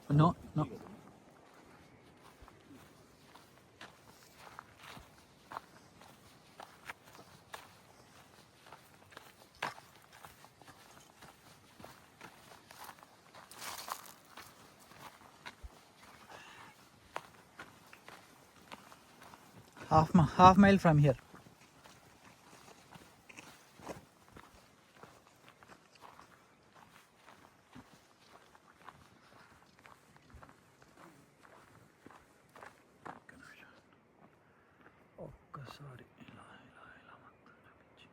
No, no. Half mile from here. ఒక్కసారి ఇలా మొత్తం చూపించి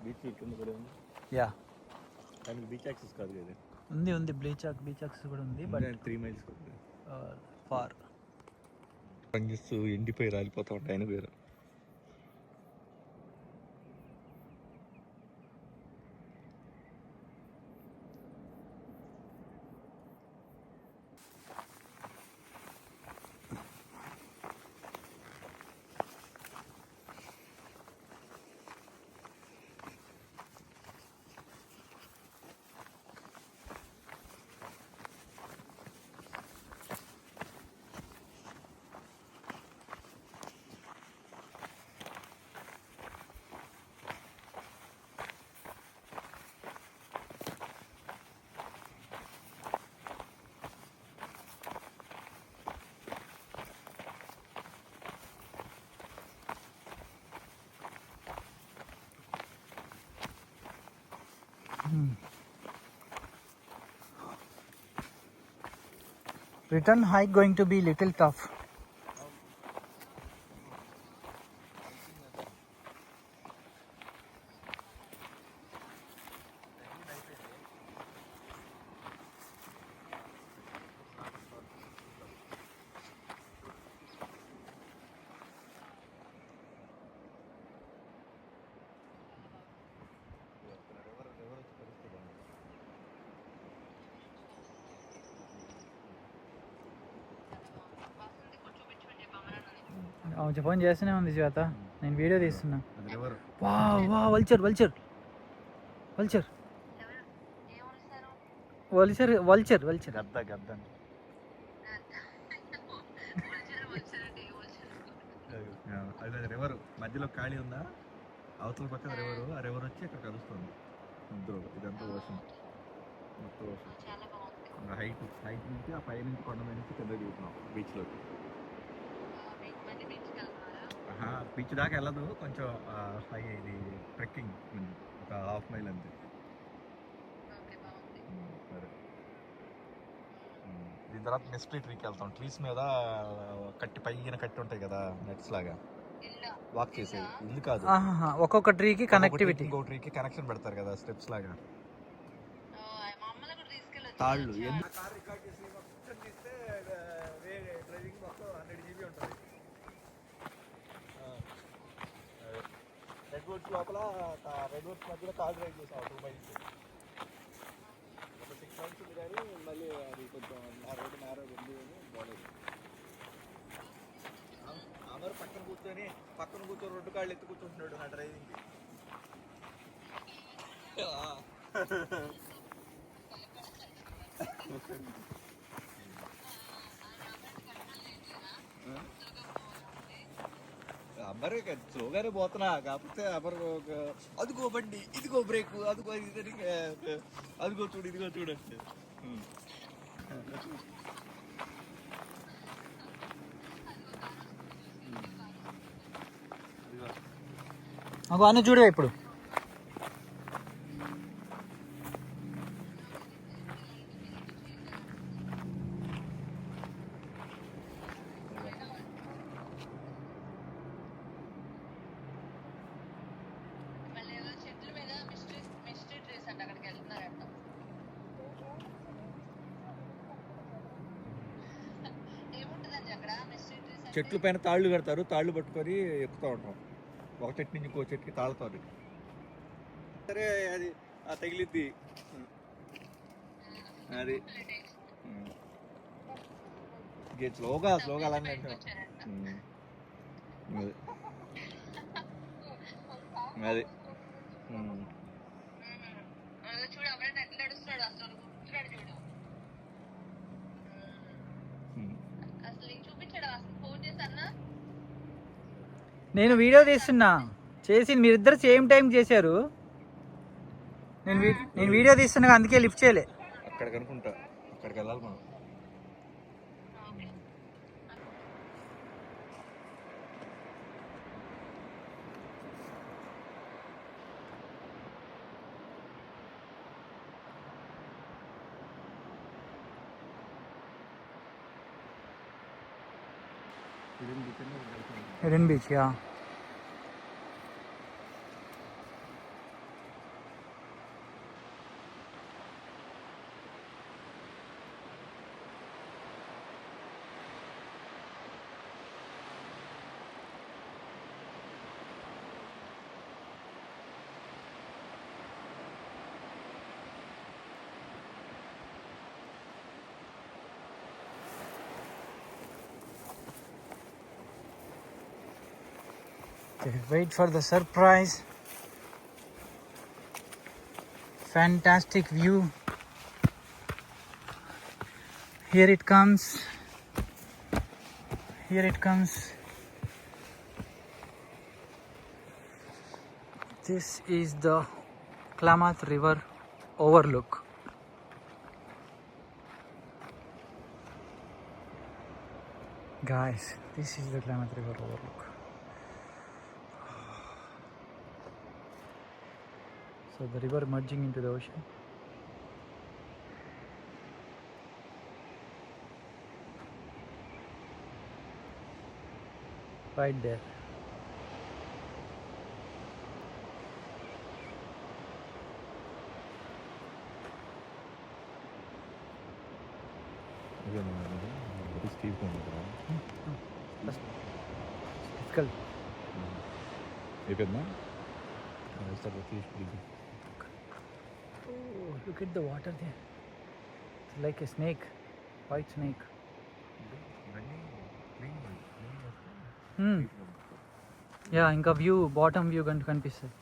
బీచ్ కింద కూడా ఉంది. యా కానీ బీచ్ యాక్సెస్ కాదు కదా. ఉంది బీచ్ యాక్సెస్ కూడా ఉంది, బట్ 3 miles ఫార్. పంగిస్తూ ఎండిపోయి రాలిపోతూ ఉంటాయి ఆయన పేరు. Return hike going to be little tough. Phone చేస్తూనే ఉంది శ్వేత, నేను వీడియో తీస్తున్నా. వా వా vulture vulture vulture vulture vulture vulture గద్ద గద్ద అది రివర్ మధ్యలో ఖాళీ ఉందా, అవతల పక్కన రివరు, ఆ రివర్ వచ్చి ఇక్కడ కలుస్తుంది సముద్రంలో. ఇదంతా ఓషన్, మొత్తం ఓషన్. హైట్ నుంచి ఆ పై నుంచి కొండ మీద నుంచి కింద దిగుతున్నాం బీచ్లోకి. బీచ్ దాకా వెళ్ళదు, కొంచెం హై, ఇది ట్రెక్కింగ్ ఒక 1/2 mile అంతే. సరే, దీని తర్వాత మిస్ట్రీ ట్రీకి వెళ్తాం. ట్రీస్ మీద పైన కట్టి ఉంటాయి కదా నెట్స్ లాగా, వాక్ చేసేది. ఇల్లు కాదు, ఒక్కొక్క ట్రీకి కనెక్టివిటీ, ఇంకో ట్రీకి కనెక్షన్ పెడతారు కదా స్టెప్స్ లాగా, తాళ్ళు. రెడ్వుడ్స్ లోపల, రెడ్వుడ్స్ మధ్యలో కార్ డ్రైవ్ చేసాం 2 miles. ఒక 6 months ఉంది కానీ మళ్ళీ అది కొంచెం రోడ్డు నేరోగా ఉంది అని బాగాలేదు. అమరు పక్కన కూర్చొని 2 కాళ్ళు ఎత్తి కూర్చుంటున్నాడు నా డ్రైవింగ్కి. అమ్మరు స్లోగానే పోతున్నా, కాకపోతే అమరు అదిగో బండి, ఇదిగో బ్రేక్, అదిగో ఇది, అదిగో చూడు, ఇదిగో చూడండి. అన్న చూడే ఇప్పుడు చెట్ల పైన తాళ్ళు కడతారు, తాళ్ళు పట్టుకొని ఎక్కుతూ ఉంటాం ఒక చెట్టు నుంచి ఇంకో చెట్టుకి తాళ్ళతో. సరే, అది తగిలిద్ది అది స్లోగా అలానే అది నేను వీడియో తీస్తున్నా చేసి మీరిద్దరు సేమ్ టైం చేశారు. నేను వీడియో తీస్తున్నా అందుకే లిఫ్ట్ చేయలే. అక్కడికి అనుకుంటా, అక్కడికి వెళ్ళాలి మనం. Hidden beach yeah. Okay, wait for the surprise. Fantastic view. Here it comes. Here it comes. This is the Klamath River overlook. Guys, this is the Klamath River overlook. So the river merging into the ocean. Right there. Difficult. Oh, look at the water there. It's like a snake, white snake. Yeah, ఇంకా view bottom view కనిపిస్తుంది.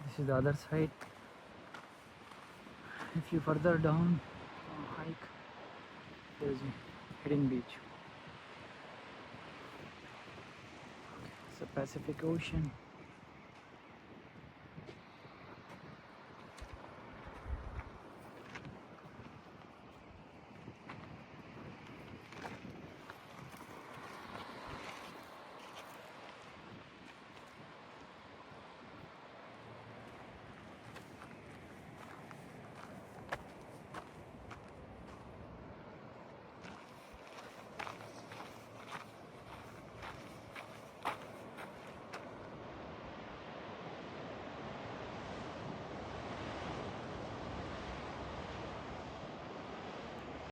This is the other side. If you further down hike, there is Hidden Beach. It's the Pacific Ocean.